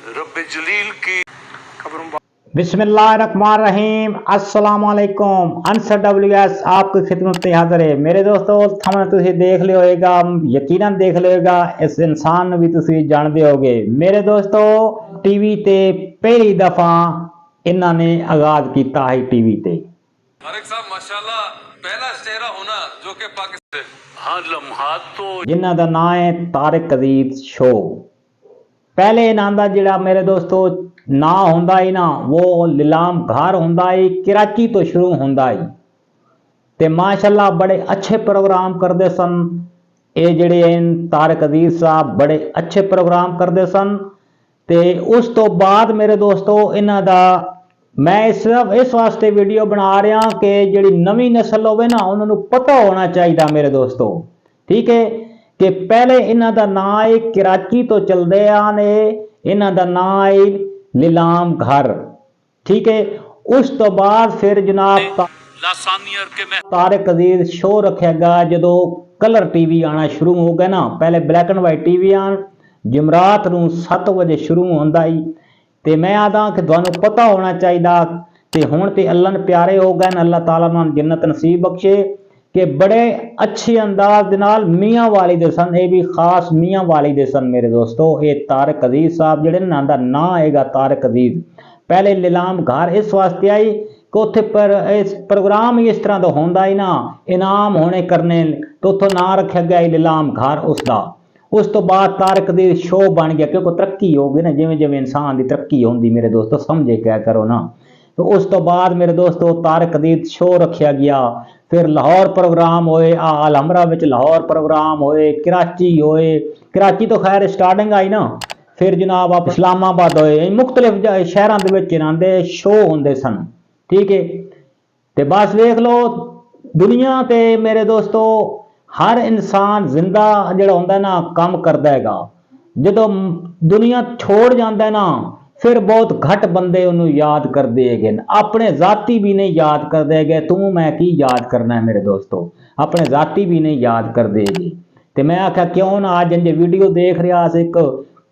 रब्बे जलील की खबरों। बिस्मिल्लाहिर्रहमानिर्रहीम अस्सलाम वालेकुम। अंसर WS आपकी खिदमत में हाजिर है। मेरे दोस्तों थंबनेल तुसीं देख लिया होगा, यकीनन देख लिया होगा, इस इंसान नूं भी तुसीं जानदे होगे। मेरे दोस्तों टीवी ते पहली दफा इन्हां ने आगाज कीता है टीवी ते। तारिक साहब माशाल्लाह पहला चेहरा होना जो कि पाकिस्तान हाँ लम्हात तो जिन्हां दा नाम है तारिक अजीज शो। पहले इन्हां दा जिहड़ा मेरे दोस्तों ना हुंदा ही ना, वो लीलाम घर हुंदा ही कराची तो शुरू हुंदा ही ते माशाल्लाह बड़े अच्छे प्रोग्राम करते सन। ये जिहड़े तारिक अजीज साहब बड़े अच्छे प्रोग्राम करते सन। ते उस तो बाद मेरे दोस्तों इन्हां दा मैं इस वास्ते वीडियो बना रहा कि जिहड़ी नवी नस्ल होवे ना उन्होंने पता होना चाहिए मेरे दोस्तों, ठीक है, कि पहले इन्हां दा नाम है कराची तो चलदे आने, इन्हां दा नाम है नीलाम घर, ठीक है। उस तो बाद फिर जनाब तारिक अजीज शो रखा गया जो कलर टीवी आना शुरू हो गया ना। पहले ब्लैक एंड वाइट टीवी आन जमरात नूं 7 बजे शुरू होंदा ही। ते मैं आदा कि तुहानूं पता होना चाहिए कि हुण ते अल्लाह ने प्यारे हो गए, अल्लाह ताला नाल जन्नत नसीब बख्शे कि बड़े अच्छे अंदाज दे नाल मियाँ वाली दे सन। ये भी खास मियाँ वाली दे सन मेरे दोस्तों। ये तारिक अजीज साहब जिहड़े ना दा नाम हैगा तारिक अजीज। पहले नीलाम घर इस वास्ते आई कि उत्थे पर इस प्रोग्राम ही इस तरह का होंदा ही ना, इनाम होने करने तो उत्थों नाम रखा गया नीलाम घर उसका। उस तो बाद तारिक अजीज शो बन गया क्योंकि तरक्की हो गई ना, जिमें जिमें इंसान की तरक्की होंदी मेरे दोस्तों, समझे क्या करो ना। तो उस तो बाद मेरे दोस्तों तारिक अजीज शो रखा गया। फिर लाहौर प्रोग्राम होए, अलहमरा विच लाहौर प्रोग्राम होए, कराची होए, कराची तो खैर स्टार्टिंग आई ना, फिर जनाब आप इस्लामाबाद होए, मुख्तलिफ शहरों के इन्हां दे शो होंदे सन, ठीक है। तो बस वेख लो दुनिया ते मेरे दोस्तों हर इंसान जिंदा जिहड़ा होंदा ना काम करदा हैगा। जदों दुनिया छोड़ जाता है ना फिर बहुत घट बंदे उन्होंने याद करते हैं, अपने जाती भी नहीं याद करते है। तू मैं की याद करना है मेरे दोस्तों, अपने जाती भी नहीं याद करते है। तो मैं आख्या क्यों ना अज इंजे वीडियो देख रहा एक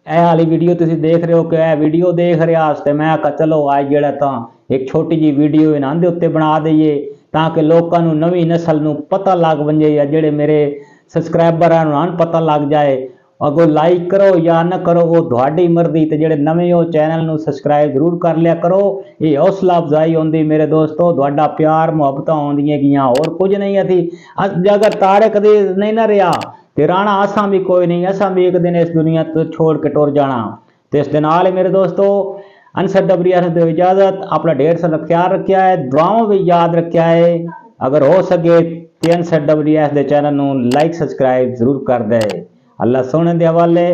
ए वाली वीडियो तुसीं देख रहे हो कि यह वीडियो देख रहा, तो मैं आख्या चलो अज जिहड़ा तां एक छोटी जी वीडियो इन्हां दे उत्ते बना दईए ताकि लोगों को नवी नस्ल नूं पता लग वंजे या जिहड़े मेरे सबसक्राइबर हैं उन्हां नूं पता लग जाए। अगो लाइक करो या ना करो वो तुहाडी मर्जी, ते जिहड़े नवे हो चैनल नूं सबसक्राइब जरूर कर लिया करो। ये हौसला अफजाई होंदी मेरे दोस्तों, तुहाडा प्यार मुहब्बतां होंदियां गियां, और कुछ नहीं। असी अगर तारिक अजीज नहीं ना रहा तो राणा असां भी कोई नहीं, असां भी एक दिन इस दुनिया तो छोड़ के टुर जाना। तो इस दे नाल मेरे दोस्तों अंसर WS दे इजाजत, अपना ढेर सारा ख्याल रखा है, दुआओं भी याद रखा है। अगर हो सके तो अंसर WS दे चैनल नूं लाइक सबसक्राइब जरूर कर दे। अल्लाह सोने दे हवाले।